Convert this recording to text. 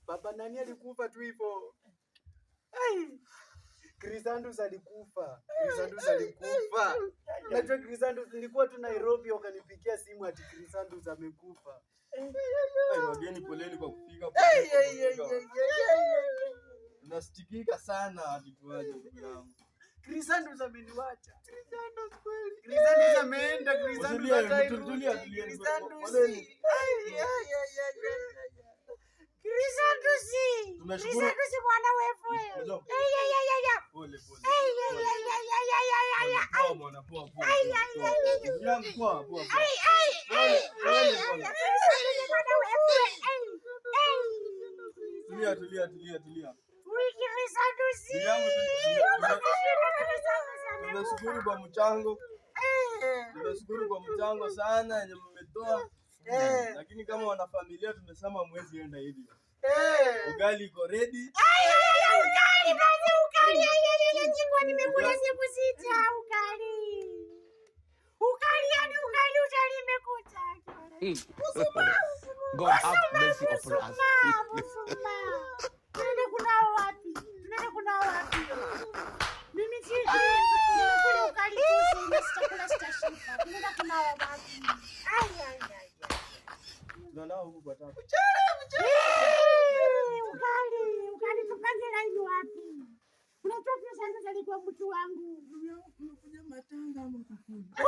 Baba nani alikufa tu hivyo? Chrysandus alikufa. Najua Chrysandus, nilikuwa tu Nairobi wakanipigia simu ati Chrysandus amekufa. Wageni poleni kwa kufika. Unastikika sana atuaje ndugu yangu. Chrysandus ameniacha. Chrysandus ameenda. Chrysandus atairudi. Tumeshukuru bwana wewe. Pole. Tulia. Tunashukuru kwa mchango. Tunashukuru kwa mchango sana yenye mmetoa. Lakini kama wanafamilia tumesema mwezi enda hivi. Ugali iko ready. Ugali nimekula siku 6 ugali. Ugali imekuja. God have mercy upon us. Tunaenda kuna wapi? Mimi nimekula ugali tu, sitakula stashiba. Tunaenda kuna wapi? Tunaenda huko kwa tatu. Ugali tupange line wapi? Unatoka Chrysandus alikuwa mtu wangu. Unakuja matanga ama kukula?